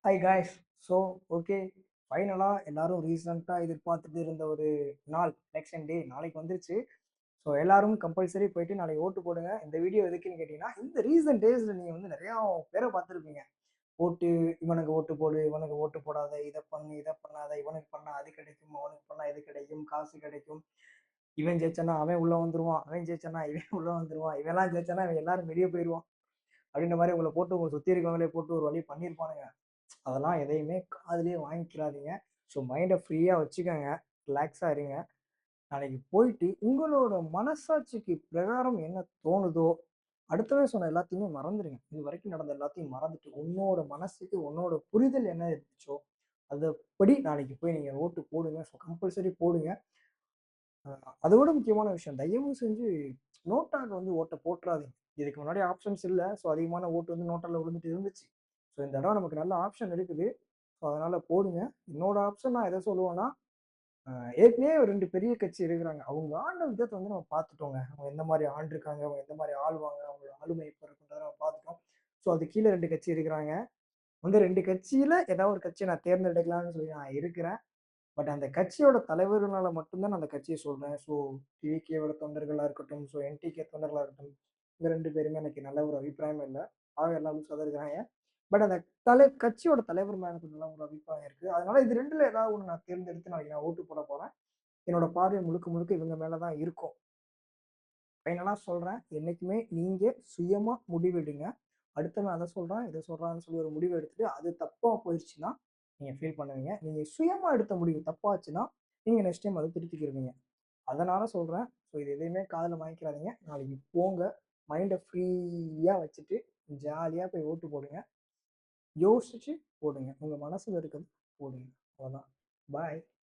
Hi guys. So okay, ஃபைனலாக எல்லாரும் ரீசெண்டாக எதிர்பார்த்துட்டு இருந்த ஒரு நாள் எலெக்ஷன் டே நாளைக்கு வந்துருச்சு. ஸோ எல்லாரும் கம்பல்சரி போயிட்டு நாளைக்கு ஓட்டு போடுங்க. இந்த வீடியோ எதுக்குன்னு கேட்டிங்கன்னா, இந்த ரீசன்ட் டேஸில் நீங்கள் வந்து நிறையா பேரை பார்த்துருப்பீங்க. ஓட்டு, இவனுக்கு ஓட்டு போடு, இவனுக்கு ஓட்டு போடாத, இதை பண்ணு, இதை பண்ணாத, இவனுக்கு பண்ணா அது கிடைக்கும், அவனுக்கு பண்ணா இது கிடைக்கும், காசு கிடைக்கும், இவன் ஜெயிச்சானா அவன் உள்ள வந்துருவான், அவன் ஜெயிச்சானா இவன் உள்ள வந்துருவான், இவெல்லாம் ஜெயிச்சானா இவன் எல்லாரும் வெளியே போயிடுவான் அப்படின்ற மாதிரி உங்களை போட்டு உங்களை சுற்றி இருக்கவங்களே போட்டு ஒரு வழி பண்ணியிருப்பானுங்க. அதெல்லாம் எதையுமே காதுலயே வாங்கிக்கிறாதீங்க. ஸோ மைண்டை ஃப்ரீயாக வச்சுக்கோங்க, ரிலாக்ஸாக இருங்க. நாளைக்கு போயிட்டு உங்களோட மனசாட்சிக்கு பிரகாரம் என்ன தோணுதோ, அடுத்தவன் சொன்ன எல்லாத்தையுமே மறந்துடுங்க. இது வரைக்கும் நடந்த எல்லாத்தையும் மறந்துட்டு, உன்னோட மனசுக்கு உன்னோட புரிதல் என்ன இருந்துச்சோ அதப்படி நாளைக்கு போய் நீங்கள் ஓட்டு போடுங்க. ஸோ கம்பல்சரி போடுங்க. அதோட முக்கியமான விஷயம், தயவு செஞ்சு நோட்டாக்கு வந்து ஓட்டை போட்டுறாதீங்க. இதுக்கு முன்னாடி ஆப்ஷன்ஸ் இல்லை. ஸோ அதிகமான ஓட்டு வந்து நோட்டால விழுந்துட்டு இருந்துச்சு. ஸோ இந்த தடவை நமக்கு நல்ல ஆப்ஷன் இருக்குது. ஸோ அதனால போடுங்க. என்னோட ஆப்ஷன் நான் எதை சொல்லுவேன்னா, ஏற்கனவே ஒரு 2 பெரிய கட்சி இருக்கிறாங்க. அவங்க ஆண்ட விதத்தை வந்து நம்ம பார்த்துட்டோங்க. அவங்க எந்த மாதிரி ஆண்டிருக்காங்க, அவங்க எந்த மாதிரி ஆளுவாங்க, அவங்களோட ஆளுமை எப்போ இருக்குன்றத நம்ம பார்த்துட்டோம். ஸோ அது கீழே 2 கட்சி இருக்கிறாங்க. அந்த 2 கட்சியில ஏதாவது ஒரு கட்சியை நான் தேர்ந்தெடுக்கலாம்னு சொல்லி நான் இருக்கிறேன். பட் அந்த கட்சியோட தலைவர்களால மட்டும்தான் நான் அந்த கட்சியை சொல்றேன். ஸோ டிவிகேவோட தொண்டர்களா இருக்கட்டும், ஸோ என்டிகே தொண்டர்களா இருக்கட்டும், இந்த 2 பேருமே எனக்கு நல்ல ஒரு அபிப்பிராயம் இல்லை. ஆக எல்லாம் லூசா தான் இருக்கிறாங்க. பட் அந்த கட்சியோட தலைவர் மேல கொஞ்சம் நல்ல ஒரு அபிப்பிராயம் இருக்கு. அதனால இது 2ல ஏதாவது ஒண்ணு நான் தேர்ந்தெடுத்து நாளைக்கு நான் ஓட்டு போட போறேன். என்னோட பார்வை முழுக்க முழுக்க இவங்க மேல தான் இருக்கும். ஃபைனலா சொல்றேன், என்னைக்குமே நீங்க சுயமா முடிவெடுங்க. அடுத்தவன் அத சொல்றான், இத சொல்றான்னு சொல்லி ஒரு முடிவு எடுத்துட்டு, அது தப்பா போயிருச்சுன்னா, நீங்க ஃபீல் பண்ணுவீங்க. நீங்க சுயமா எடுத்த முடிவு தப்பாச்சுன்னா, நீங்க நெக்ஸ்ட் டைம் அத திருத்திக்கிருவீங்க. அதனால சொல்றேன். ஸோ இது எதையுமே காதுல வாங்கிக்கிறாதீங்க. நாளைக்கு போங்க. மைண்ட ஃப்ரீயா வச்சுட்டு, ஜாலியா போய் ஓட்டு போடுங்க. யோசிச்சு போடுங்க. உங்க மனசுல இருக்கிறது போடுங்க.